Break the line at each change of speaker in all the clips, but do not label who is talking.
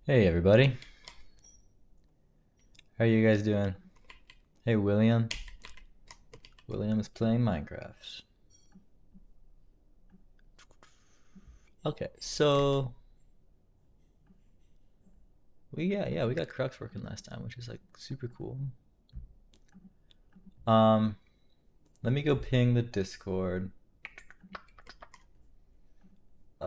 Hey everybody, how are you guys doing? Hey William. William is playing Minecraft. Okay, so we got Crux working last time, which is like super cool. Um, Let me go ping the Discord. Uh,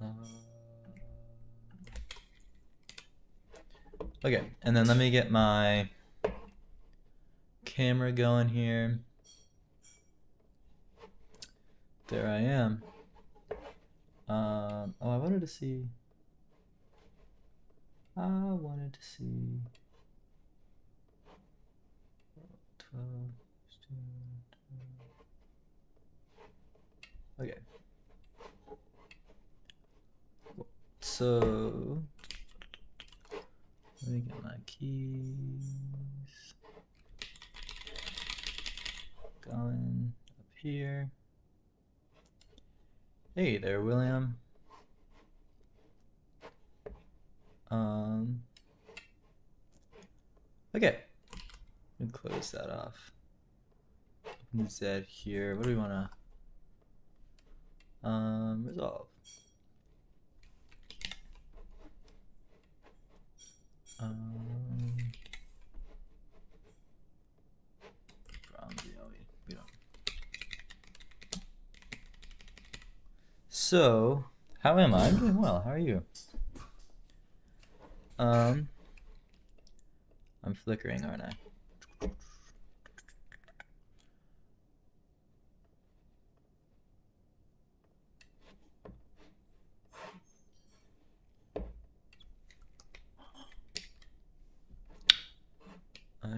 uh, okay, and then let me get my camera going here. There I am. Oh, I wanted to see. 12, 16, okay. So let me get my keys going up here. Hey there, William. Okay. Let me close that off. Open Z here. What do we wanna resolve? From the we don't. So, how am I? I'm doing well. How are you? I'm flickering, aren't I?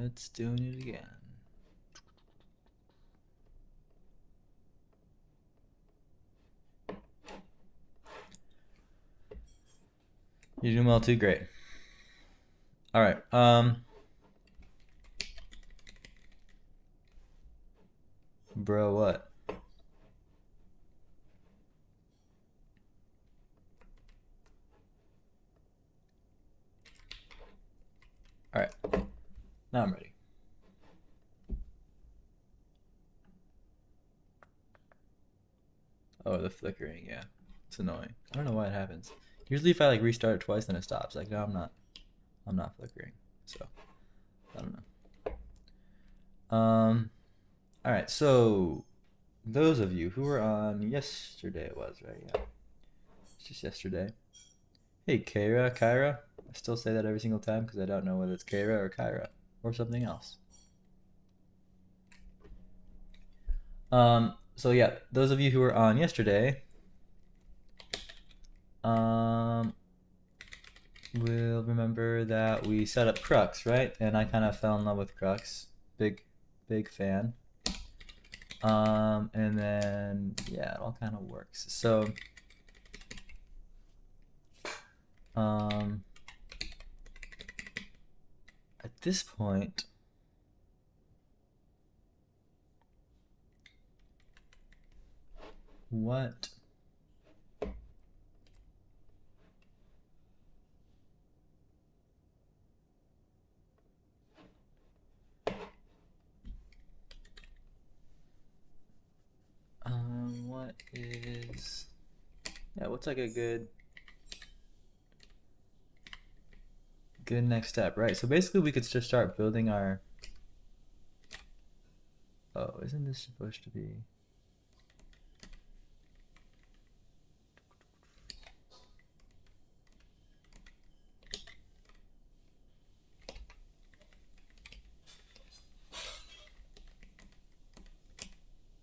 It's doing it again. You're doing well too. Great. All right. Bro, what? All right. Now I'm ready. Oh, the flickering. Yeah, it's annoying. I don't know why it happens. Usually, if I like restart it twice, then it stops. Like, no, I'm not. I'm not flickering. So, I don't know. All right. So, those of you who were on yesterday, it was right. Yeah, it's just yesterday. Hey, Kyra. I still say that every single time because I don't know whether it's Kyra or Kyra or something else. So yeah, those of you who were on yesterday, will remember that we set up Crux, right? And I kind of fell in love with Crux. Big fan. And then yeah, it all kind of works. So at this point, what what is, yeah, what's like a good next step, right? So basically we could just start building our, oh, isn't this supposed to be,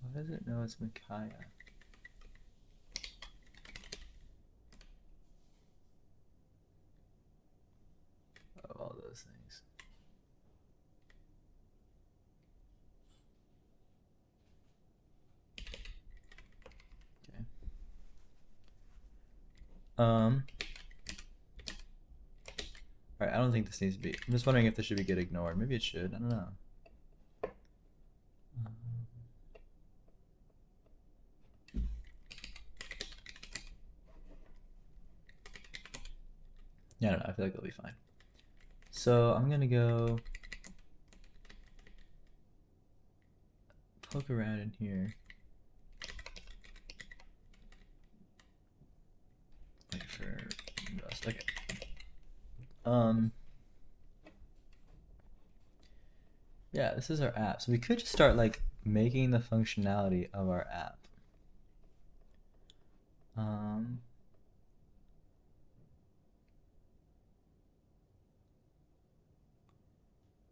why does it know it's Micaiah? Of all those things. Okay. Alright, I don't think this needs to be. I'm just wondering if this should get ignored. Maybe it should. I don't know. Yeah, I don't know. I feel like it'll be fine. So I'm gonna go poke around in here. Wait for Rust. Okay. Yeah, this is our app. So we could just start like making the functionality of our app.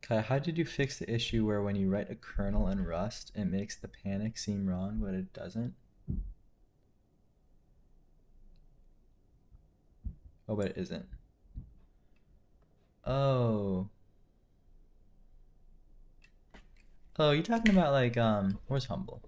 Kai, how did you fix the issue where when you write a kernel in Rust, it makes the panic seem wrong, but it doesn't? Oh, but it isn't. Oh. Oh, you talking about like, where's Humble?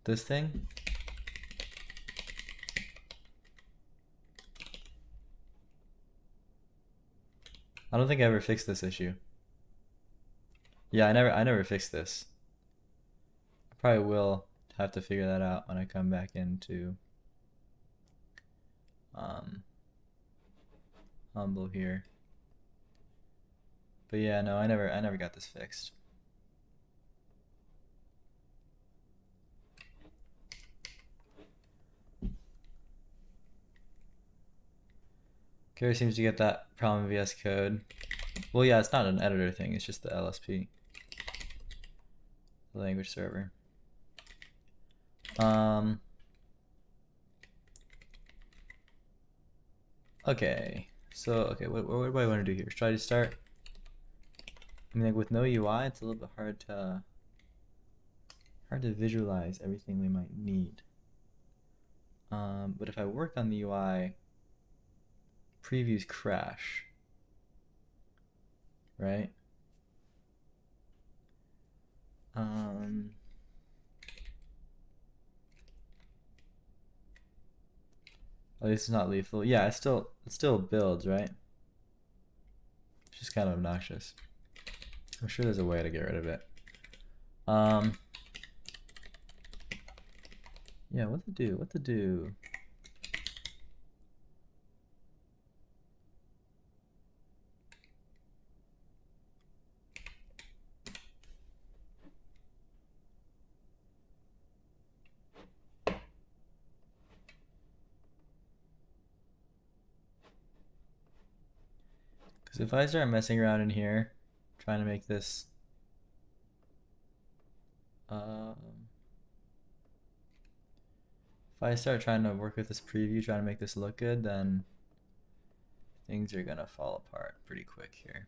This thing? I don't think I ever fixed this issue. Yeah, I never fixed this. I probably will have to figure that out when I come back into Humble here. But yeah, no, I never got this fixed. Gary seems to get that problem in VS Code. Well, yeah, it's not an editor thing, it's just the LSP. The language server. Okay, so, okay, what do I want to do here? Should I just start? I mean, like with no UI, it's a little bit hard to visualize everything we might need. But if I work on the UI, previews crash, right? At least it's not lethal. Yeah, it still builds, right? It's just kind of obnoxious. I'm sure there's a way to get rid of it. Yeah, what to do? What to do? Because if I start messing around in here, trying to make this, if I start trying to work with this preview, trying to make this look good, then things are gonna fall apart pretty quick here.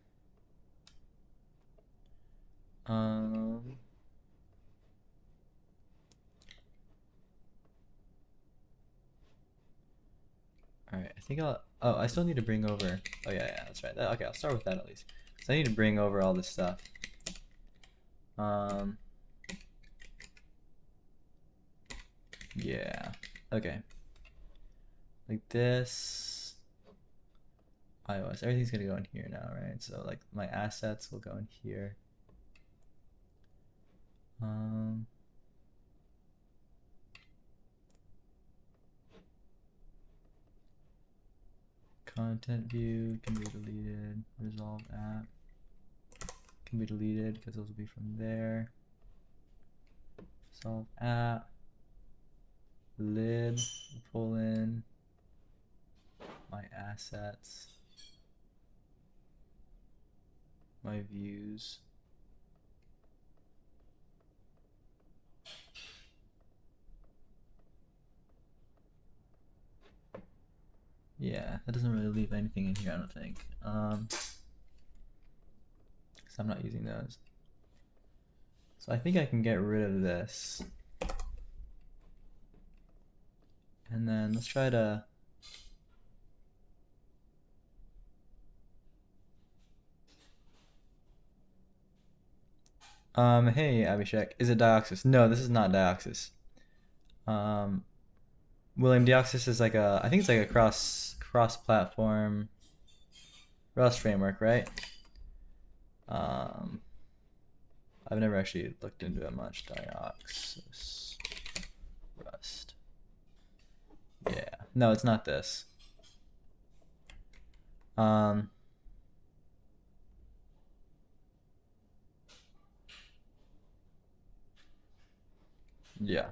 Alright, I think oh, I still need to bring over, oh yeah, that's right. Okay, I'll start with that at least. So I need to bring over all this stuff. Yeah, okay. Like this, iOS, everything's gonna go in here now, right? So like my assets will go in here. Content view can be deleted. Resolve app can be deleted because those will be from there. Resolve app. Lib, pull in my assets, my views. Yeah, that doesn't really leave anything in here, I don't think. Because I'm not using those. So I think I can get rid of this. And then let's try to Hey Abhishek, is it Dioxys? No, this is not Dioxys. Um, William, Dioxys is like a, I think it's like a cross-platform Rust framework, right? Um, I've never actually looked into it much. Dioxys Rust. Yeah, no, it's not this. Um, yeah,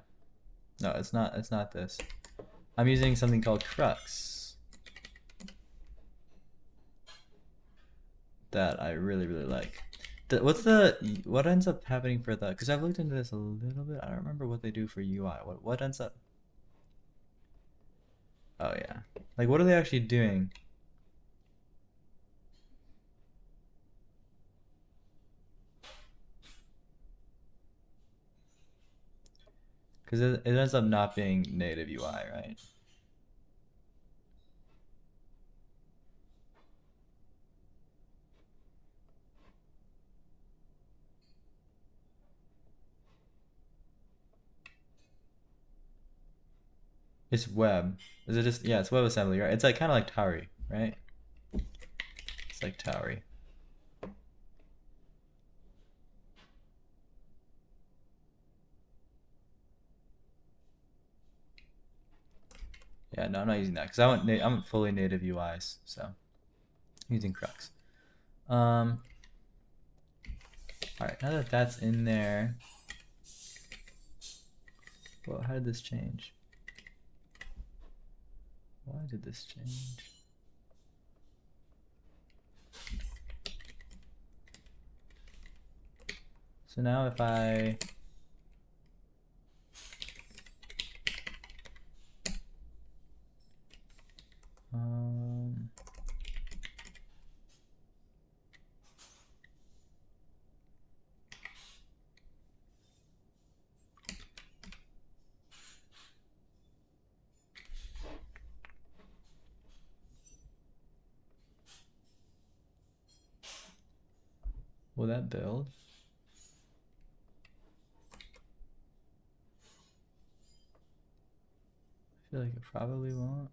no, it's not. It's not this. I'm using something called Crux that I really like. What ends up happening for the? Because I've looked into this a little bit. I don't remember what they do for UI. What ends up? Oh yeah, like what are they actually doing? Because it ends up not being native UI, right? It's web. Is it just, yeah, it's WebAssembly, right? It's like kind of like Tauri, right? It's like Tauri. Yeah, no, I'm not using that because I'm fully native UIs, so I'm using Crux. All right, now that that's in there, well, how did this change? Why did this change? So now if I will that build? I feel like it probably won't.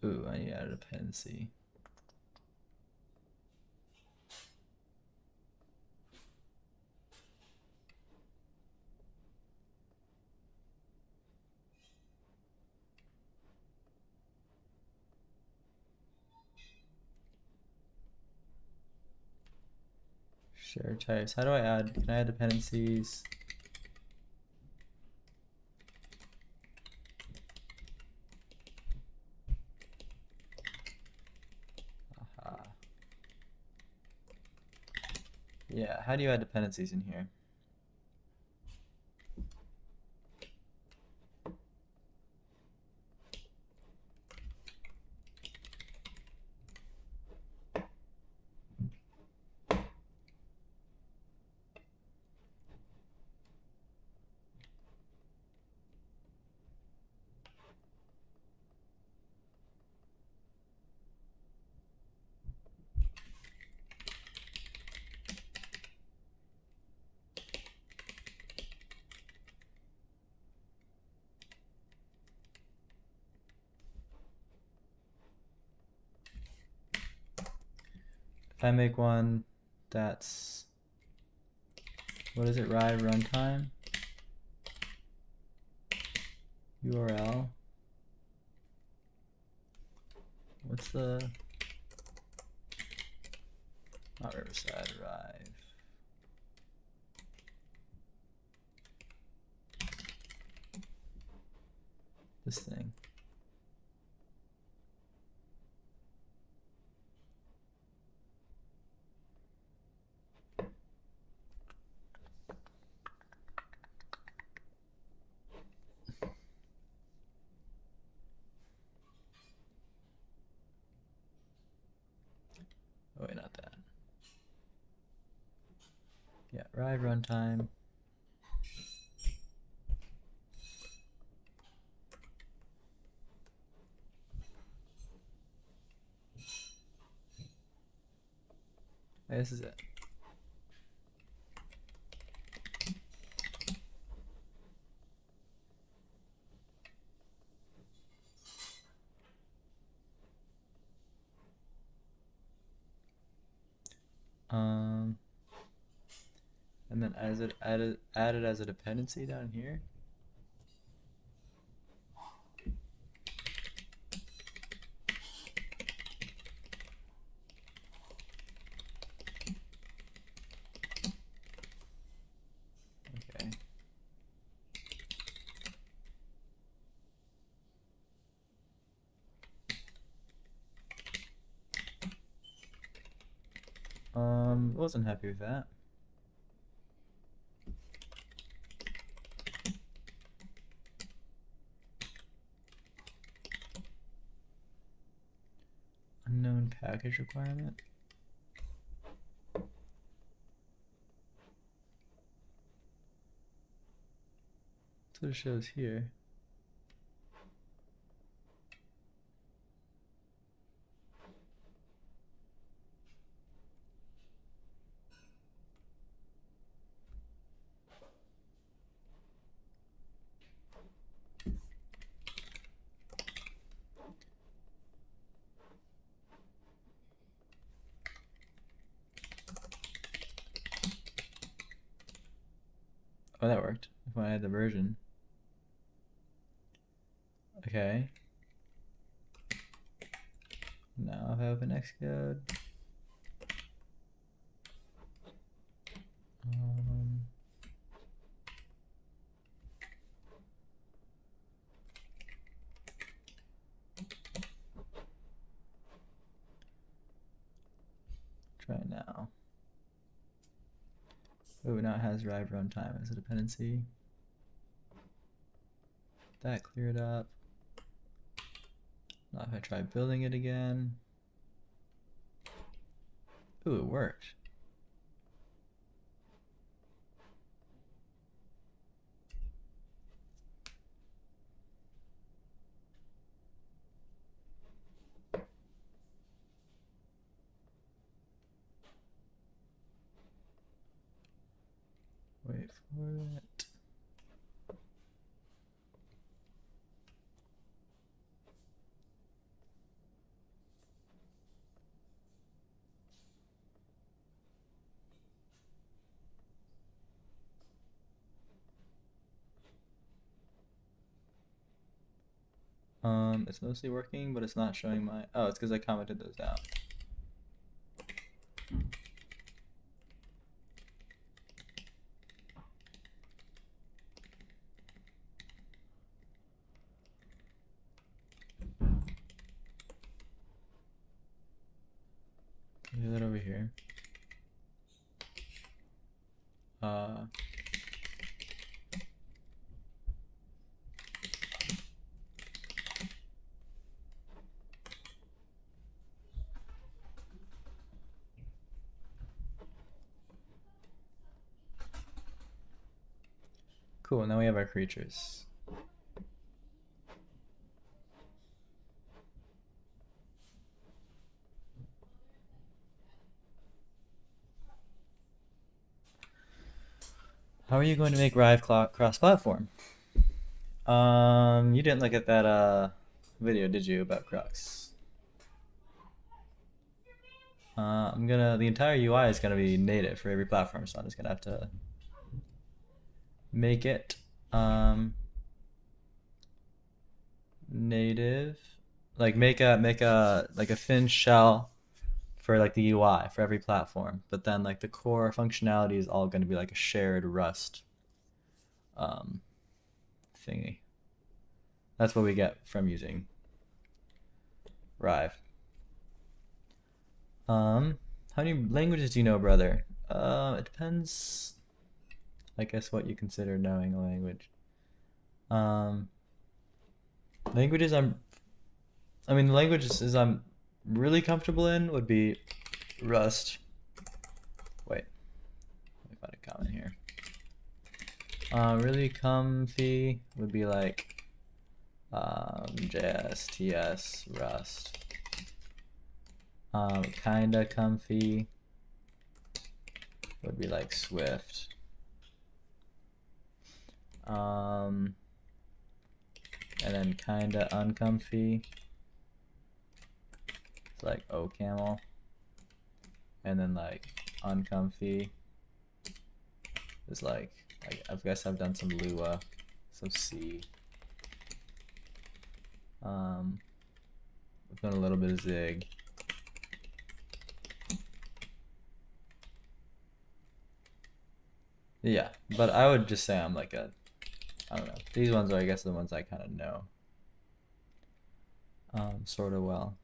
Ooh, I need to add a dependency. Share types. How do I add? Can I add dependencies? Aha. Yeah, how do you add dependencies in here? If I make one that's, what is it, Rive runtime? URL. What's the, not Riverside, Rive. This thing. Oh wait, not that. Yeah, Rive runtime. Okay, this is it. And then add it as a dependency down here. Okay. Wasn't happy with that. Unknown package requirement. That's what it shows here. Oh, that worked. If I had the version. Okay. Now if I open Xcode. Try it now. Oh, now it has Rive runtime as a dependency. That cleared up. Now if I try building it again. Ooh, it worked. Wait for it. It's mostly working, but it's not showing my. Oh, it's because I commented those out. Do that over here. Cool, now we have our creatures. How are you going to make Rive cross-platform? You didn't look at that video, did you, about Crux? The entire UI is gonna be native for every platform, so I'm just gonna have to make it native, like make a like a thin shell for like the UI for every platform, but then like the core functionality is all going to be like a shared Rust thingy. That's what we get from using Rive. How many languages do you know, brother? It depends, I guess, what you consider knowing a language. Languages the languages I'm really comfortable in would be Rust. Wait, let me find a comment here. Really comfy would be like JS, TS, Rust. Kinda comfy would be like Swift. And then kinda uncomfy. It's like OCaml. And then like uncomfy is like I guess I've done some Lua, some C. I've done a little bit of Zig. Yeah, but I would just say I'm like I don't know. These ones are, I guess, the ones I kind of know sort of well.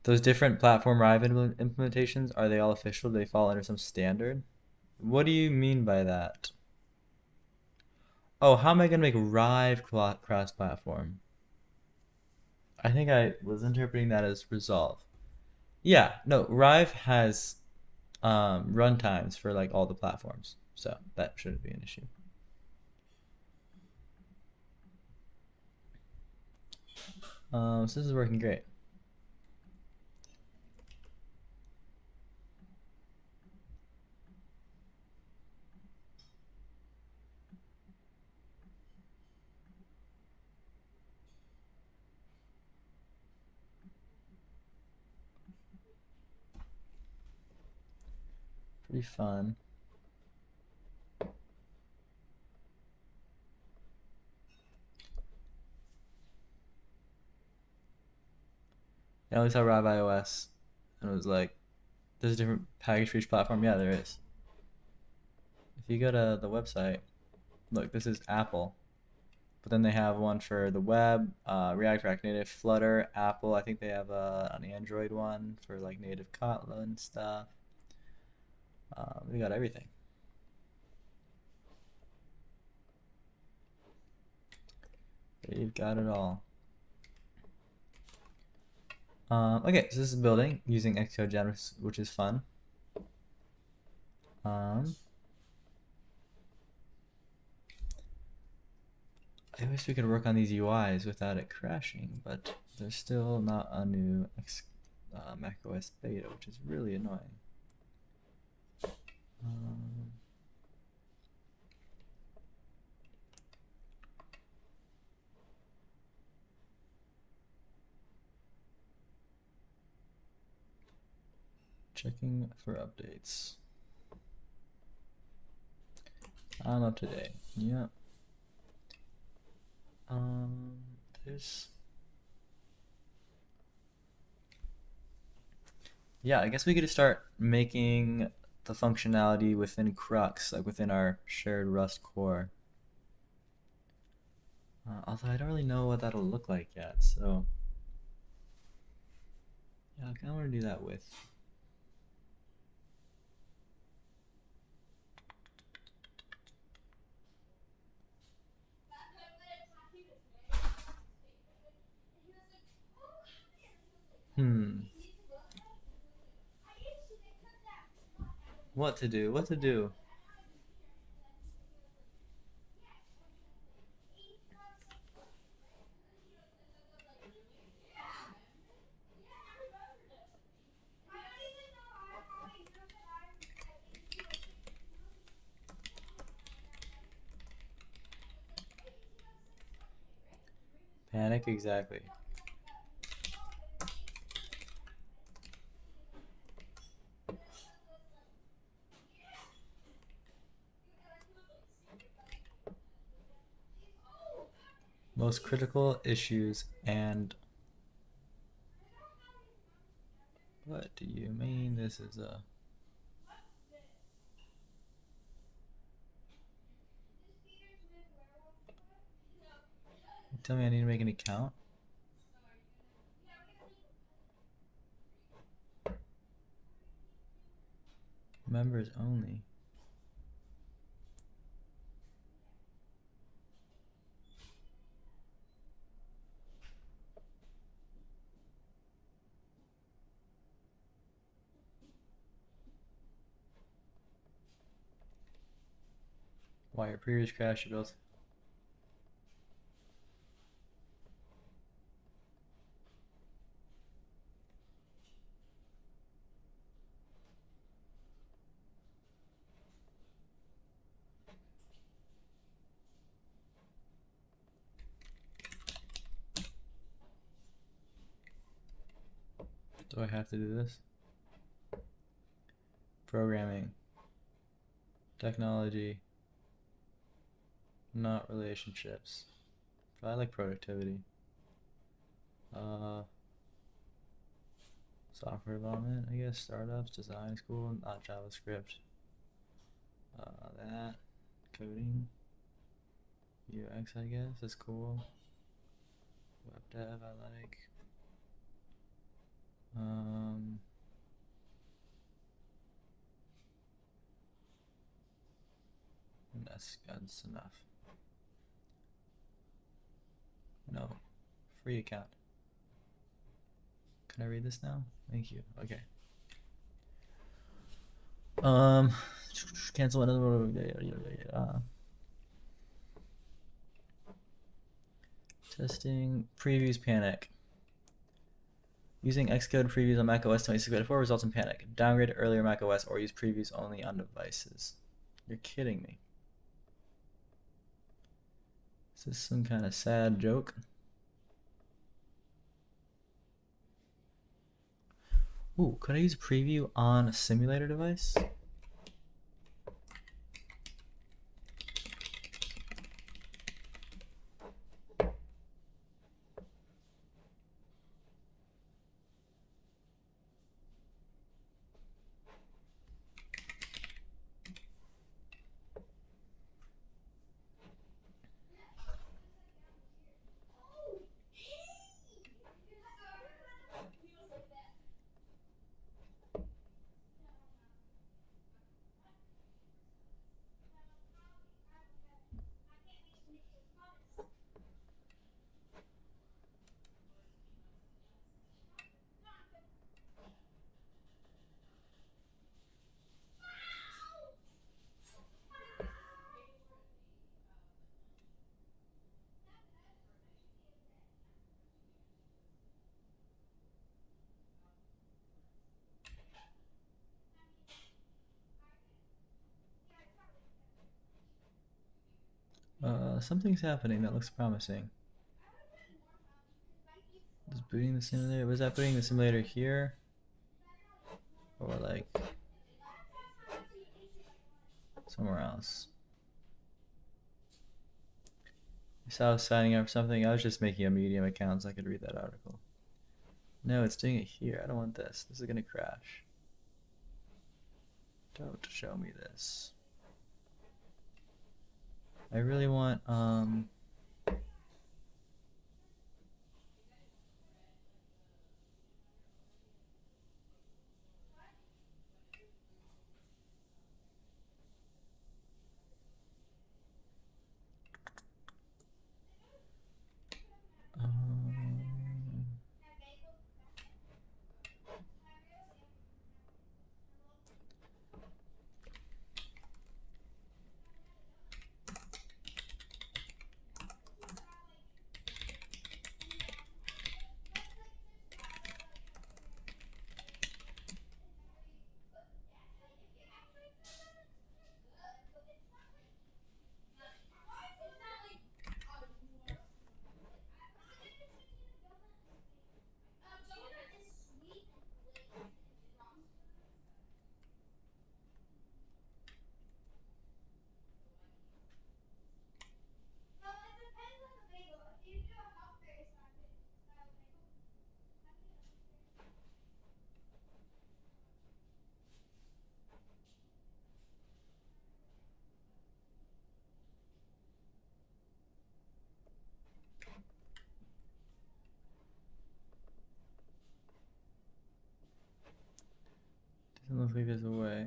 Those different platform Rive implementations, are they all official? Do they fall under some standard? What do you mean by that? Oh, how am I going to make Rive cross-platform? I think I was interpreting that as Resolve. Yeah, no, Rive has runtimes for like all the platforms, so that shouldn't be an issue. So this is working great. Pretty fun. I only saw Rive iOS, and it was like, there's a different package for each platform. Yeah, there is. If you go to the website, look, this is Apple, but then they have one for the web, React Native, Flutter, Apple. I think they have an Android one for like native Kotlin stuff. We got everything. They've got it all. Okay, so this is building using Xcode, which is fun. I wish we could work on these UIs without it crashing, but there's still not a new macOS beta, which is really annoying. Checking for updates. I'm up to date. Yep. There's. Yeah, I guess we could just start making the functionality within Crux, like within our shared Rust core. Although I don't really know what that'll look like yet, so yeah, I kind of want to do that with. What to do? What to do? Panic, exactly. Most critical issues and what do you mean this is a tell me I need to make an account? Members only. Why your previous crash built? Do I have to do this? Programming. Technology. Not relationships. But I like productivity. Software development, I guess. Startups, design school, not JavaScript. That. Coding. UX, I guess, is cool. Web dev, I like. And that's enough. No. Free account. Can I read this now? Thank you. Okay. Cancel another. Testing previews panic. Using Xcode previews on macOS 26.4 results in panic. Downgrade to earlier macOS or use previews only on devices. You're kidding me. Is this some kind of sad joke? Ooh, could I use preview on a simulator device? Something's happening that looks promising. Is booting the simulator? Was that booting the simulator here? Or like somewhere else? So I was signing up for something. I was just making a Medium account so I could read that article. No, it's doing it here. I don't want this. This is gonna crash. Don't show me this. I really want doesn't look like there's a way.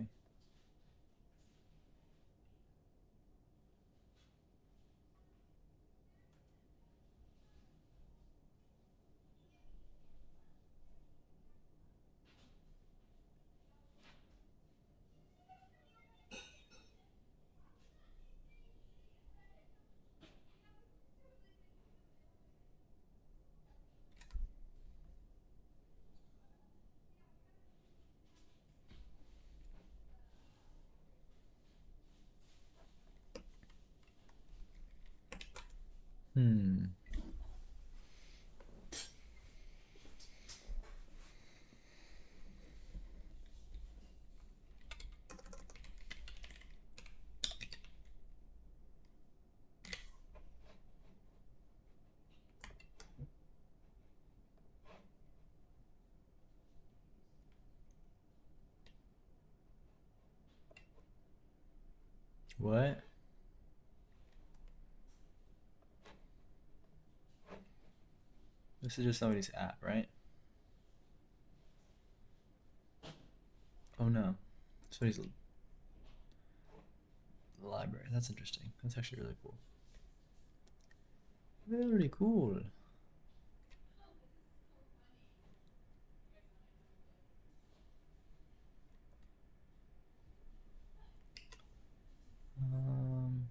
What? This is just somebody's app, right? Oh no. Somebody's library. That's interesting. That's actually really cool. Very cool. Um,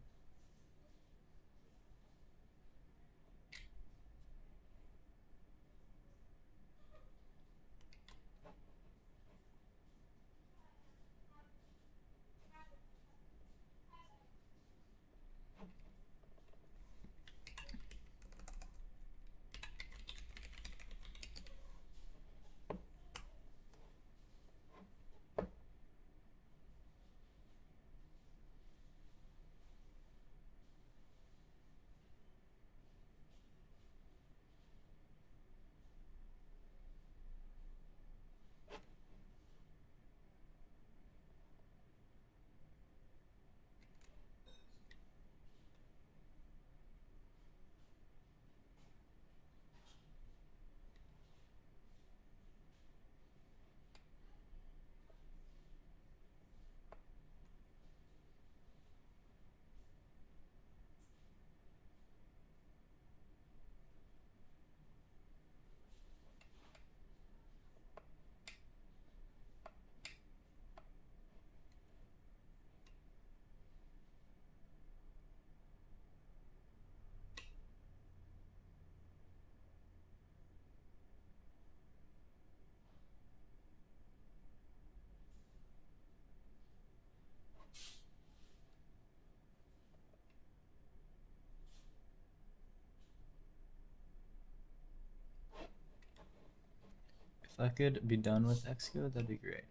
if I could be done with Xcode, that'd be great.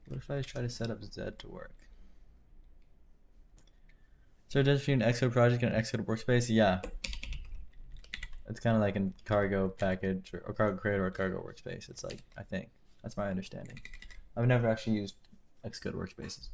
What if I try to set up Zed to work? So does between an Xcode project and an Xcode workspace? Yeah. It's kind of like a cargo package or cargo crate or a cargo workspace. It's like, I think. That's my understanding. I've never actually used Xcode workspaces.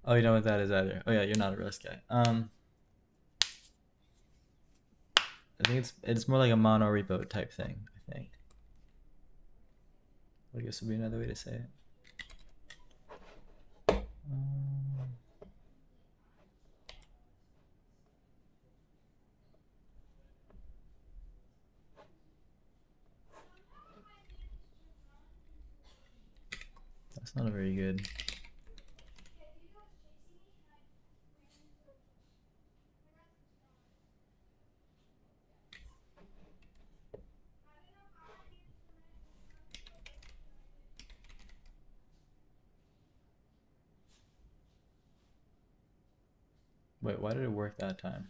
Oh, you know what that is either. Oh yeah, you're not a Rust guy. I think it's more like a mono repo type thing, I think. I guess would be another way to say it. That's not a very good. Wait, why did it work that time?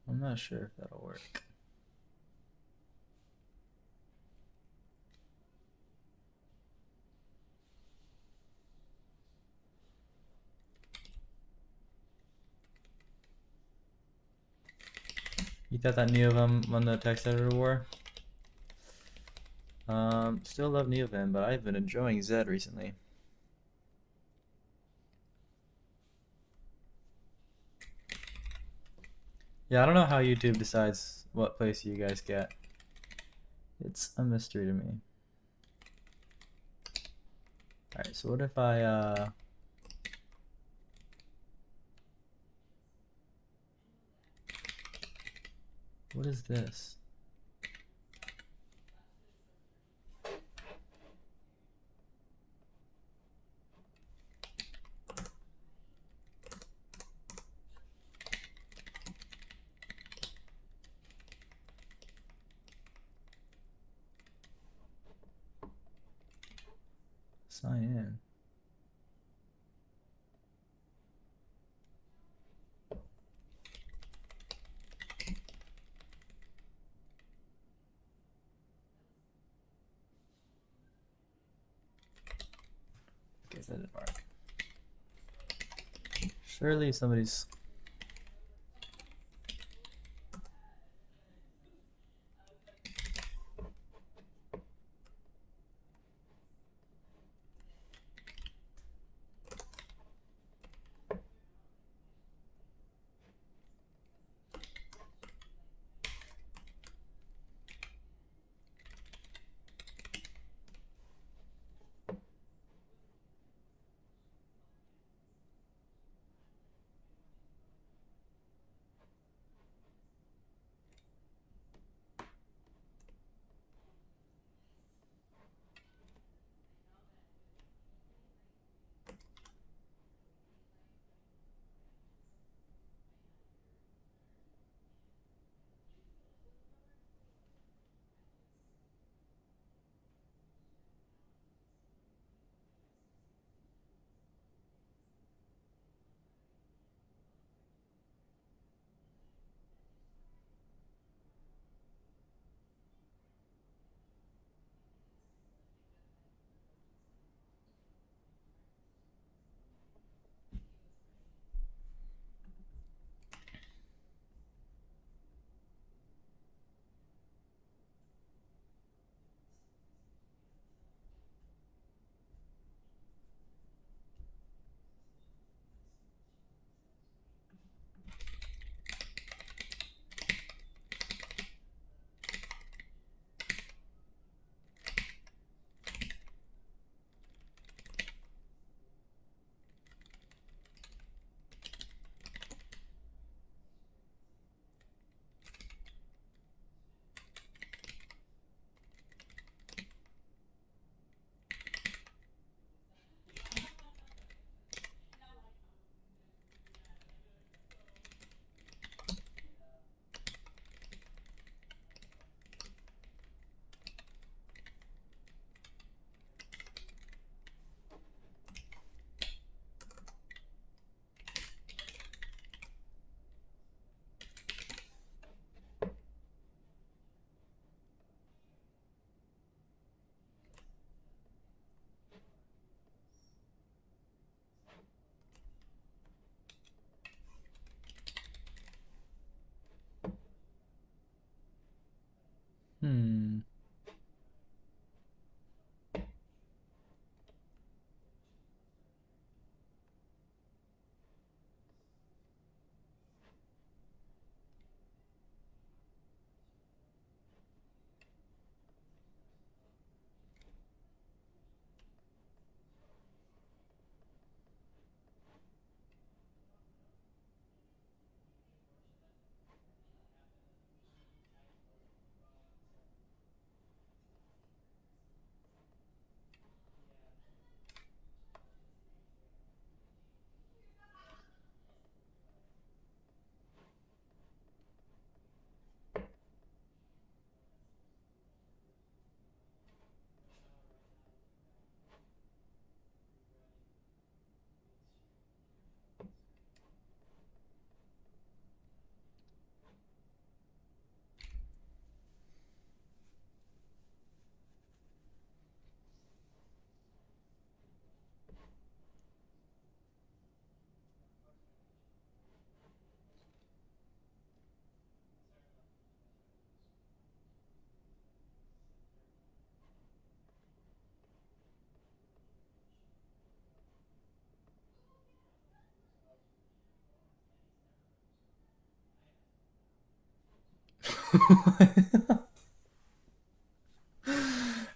I'm not sure if that'll work. You thought that Neovum won the text editor war? Still love Neovan, but I've been enjoying Zed recently. Yeah, I don't know how YouTube decides what place you guys get. It's a mystery to me. Alright, so what if I, what is this? Sign in. Okay, that didn't work. Surely somebody's...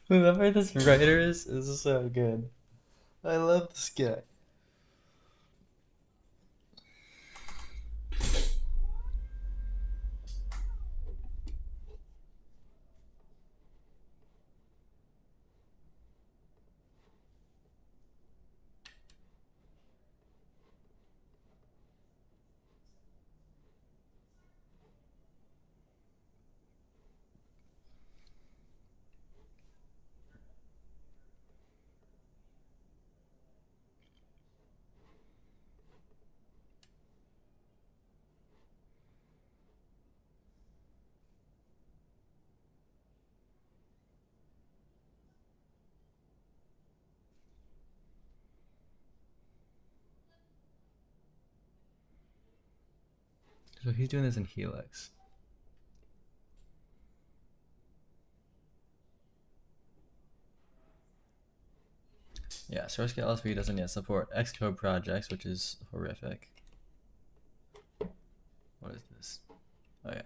Whoever this writer is so good. I love this guy. So he's doing this in Helix. Yeah, source scale LSP doesn't yet support Xcode projects, which is horrific. What is this? Oh yeah.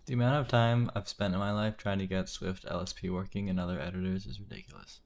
The amount of time I've spent in my life trying to get Swift LSP working in other editors is ridiculous.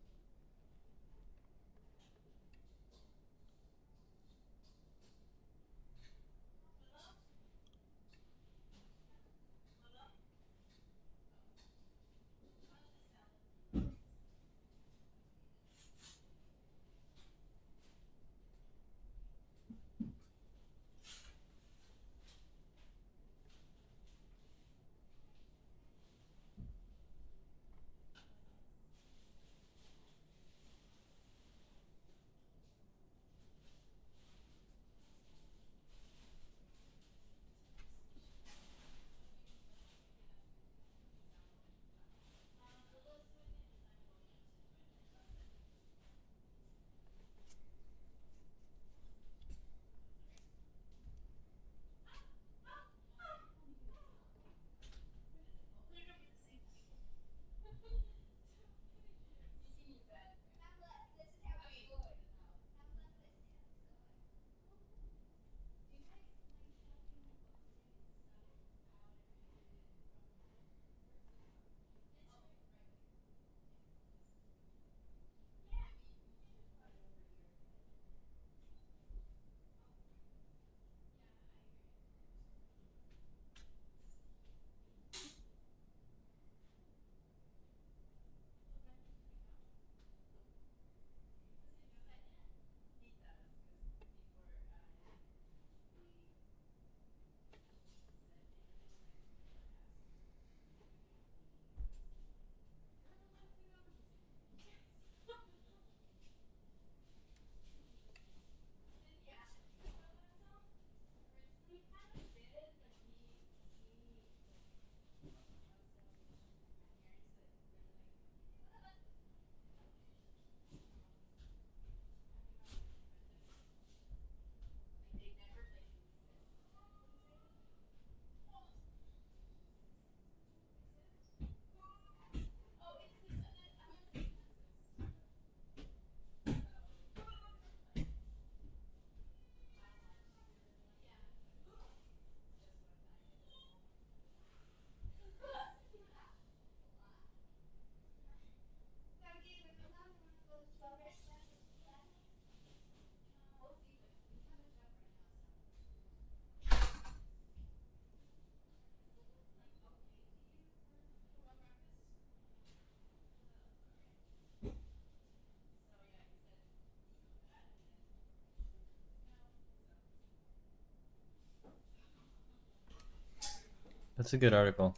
That's a good article.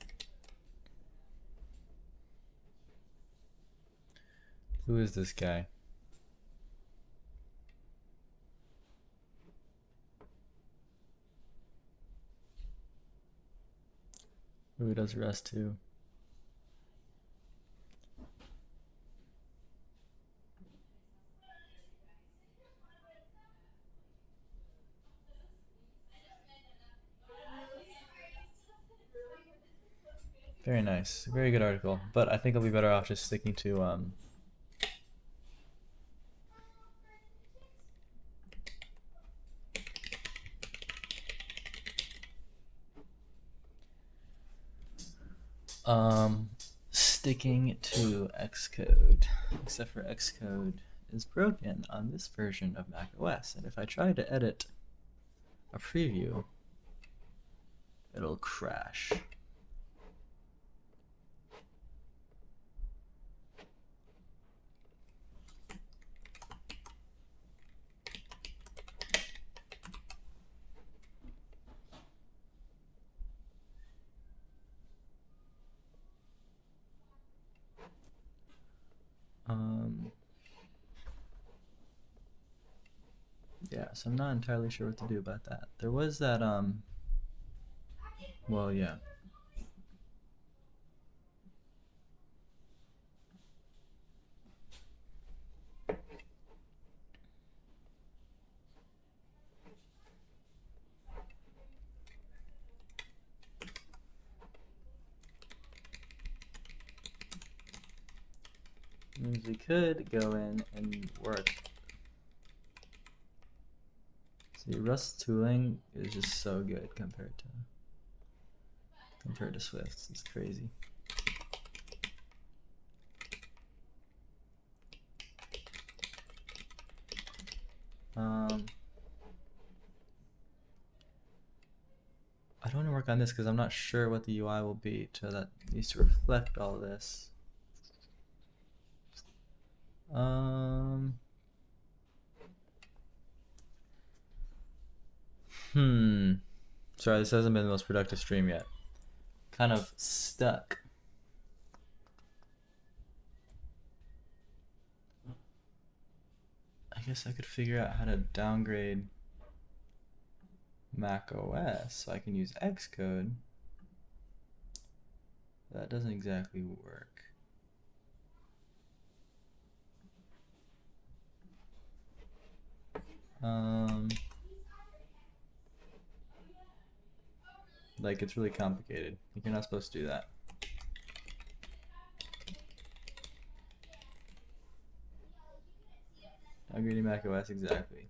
Who is this guy? Who does Rust too? Very nice. Very good article. But I think I'll be better off just sticking to sticking to Xcode. Except for Xcode is broken on this version of macOS, and if I try to edit a preview, it'll crash. Yeah, so I'm not entirely sure what to do about that. There was that, well, yeah. Means we could go in and work. See, Rust tooling is just so good compared to Swift. It's crazy. I don't want to work on this because I'm not sure what the UI will be, so that needs to reflect all this. Sorry, this hasn't been the most productive stream yet. Kind of stuck. I guess I could figure out how to downgrade Mac OS so I can use Xcode. That doesn't exactly work. Like, it's really complicated. You're not supposed to do that. Downgrading Mac OS, exactly.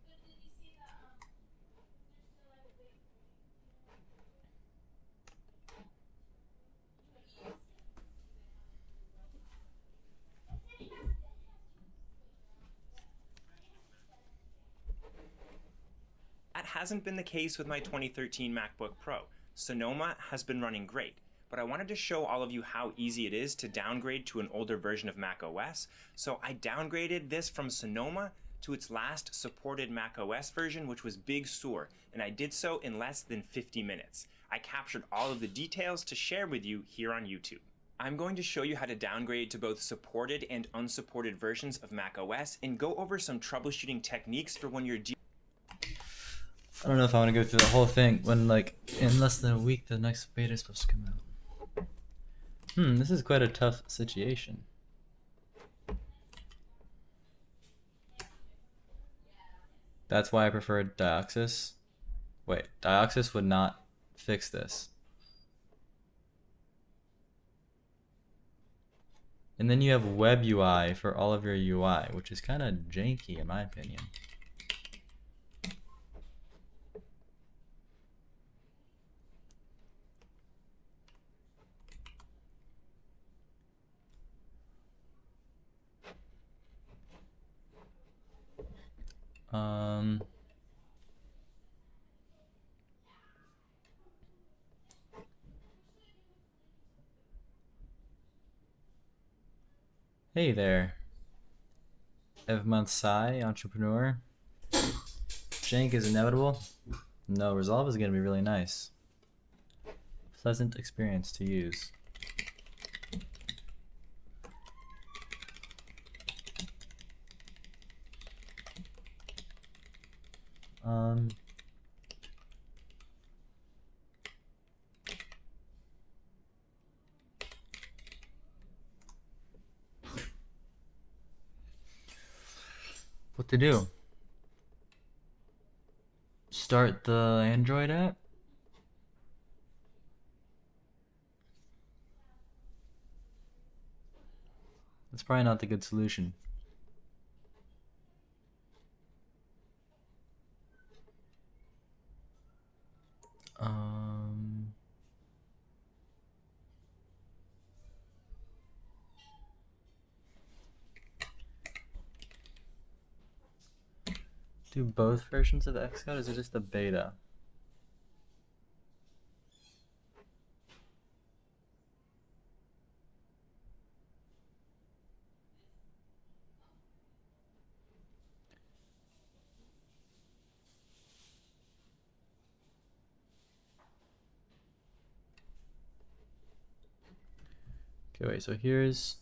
That hasn't been the case with my 2013 MacBook Pro. Sonoma has been running great, but I wanted to show all of you how easy it is to downgrade to an older version of macOS. So I downgraded this from Sonoma to its last supported macOS version, which was Big Sur, and I did so in less than 50 minutes. I captured all of the details to share with you here on YouTube. I'm going to show you how to downgrade to both supported and unsupported versions of macOS and go over some troubleshooting techniques for when you're
I don't know if I want to go through the whole thing when, like, in less than a week the next beta is supposed to come out. This is quite a tough situation. That's why I preferred Dioxis. Wait, Dioxis would not fix this. And then you have Web UI for all of your UI, which is kind of janky in my opinion. Hey there, Evmonth Sai, entrepreneur. Jank is inevitable. No, Resolve is going to be really nice. pleasant experience to use. What to do? Start the Android app? That's probably not the good solution. Do both versions of Xcode? Is it just the beta? Okay, wait, so here's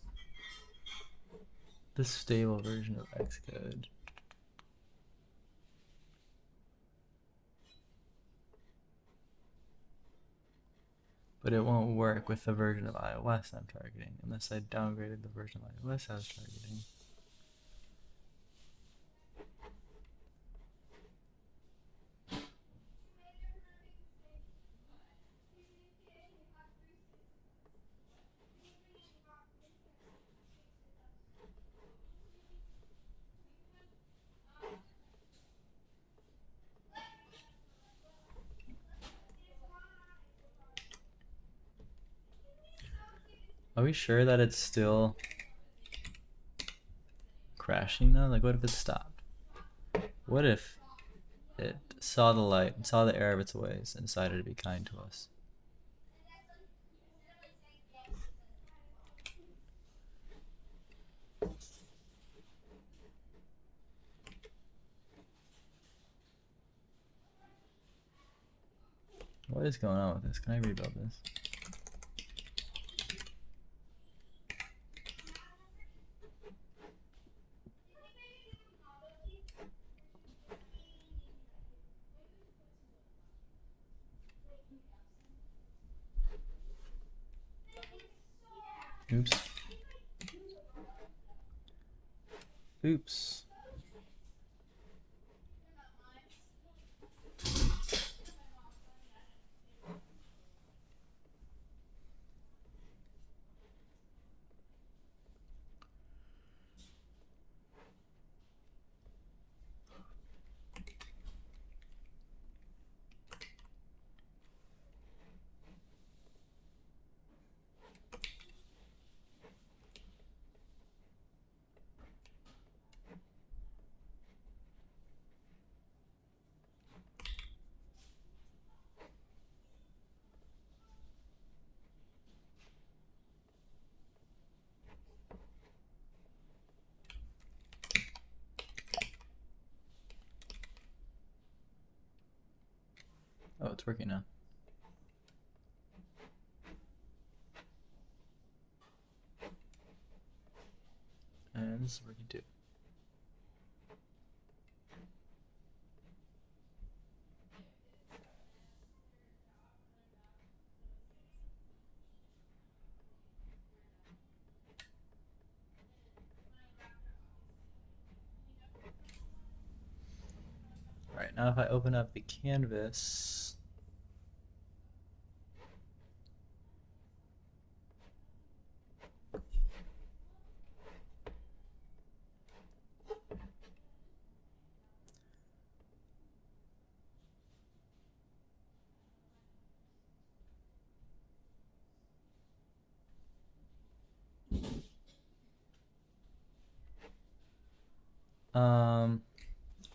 the stable version of Xcode. But it won't work with the version of iOS I'm targeting, unless I downgraded the version of iOS I was targeting. Are we sure that it's still crashing though? Like, what if it stopped? What if it saw the light and saw the error of its ways and decided to be kind to us? What is going on with this? Can I rebuild this? Oops. Oops. Oh, it's working now. And this is working too. Alright, now if I open up the canvas,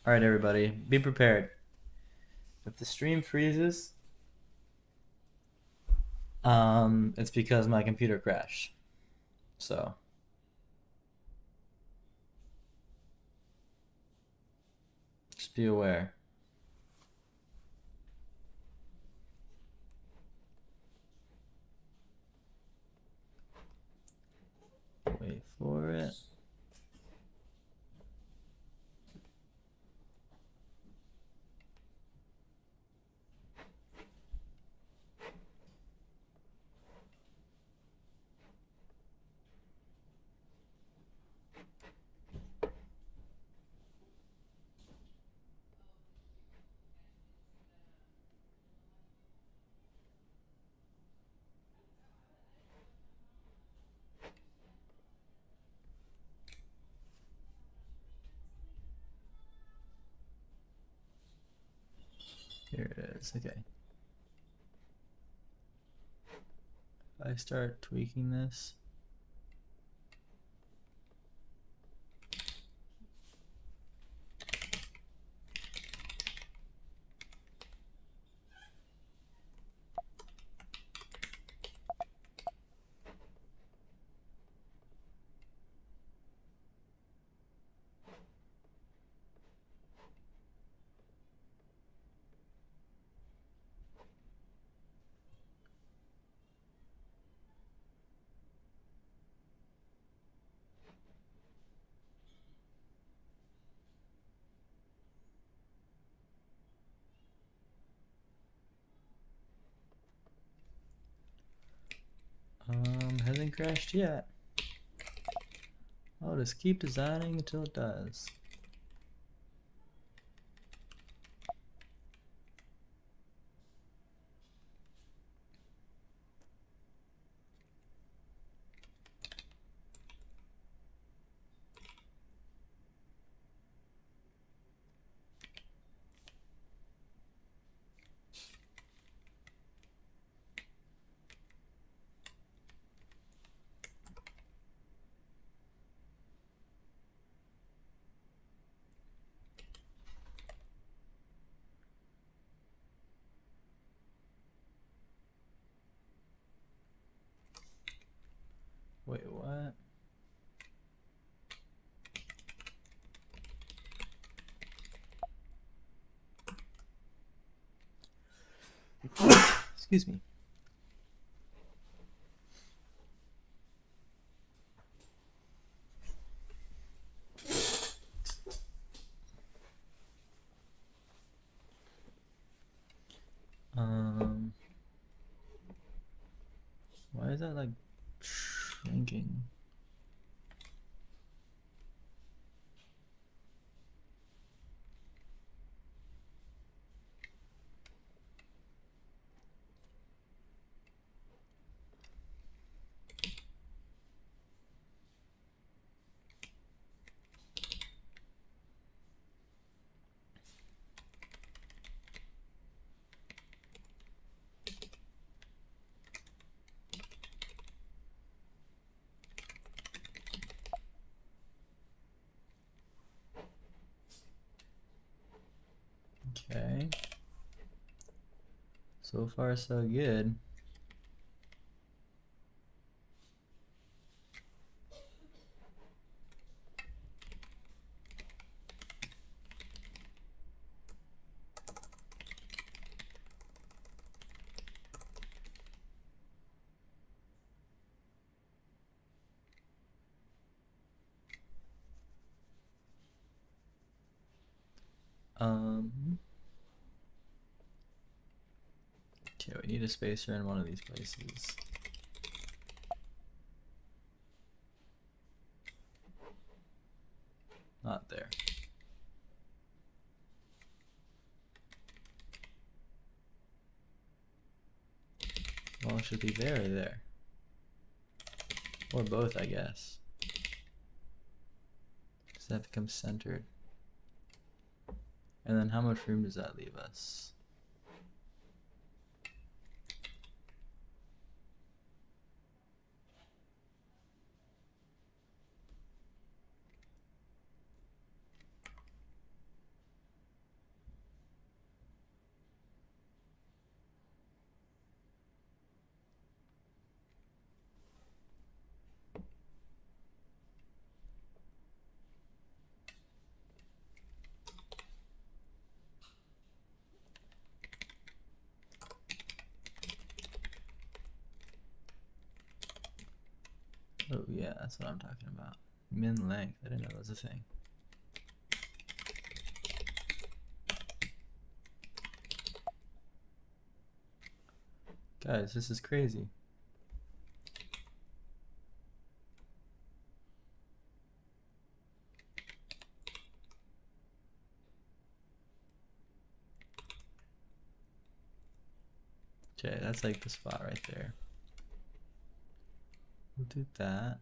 alright everybody, be prepared. If the stream freezes, it's because my computer crashed. So just be aware. Wait for it. Here it is. Okay. If I start tweaking this. Hasn't crashed yet. I'll just keep designing until it does. Wait, what? Excuse me. Why is that like shrinking? Okay. So far, so good. Okay, we need a spacer in one of these places. Not there. Well, it should be there or there. Or both, I guess. Does that become centered? And then how much room does that leave us? Oh yeah, that's what I'm talking about. Min length. I didn't know that was a thing. Guys, this is crazy. Okay, that's like the spot right there. We'll do that.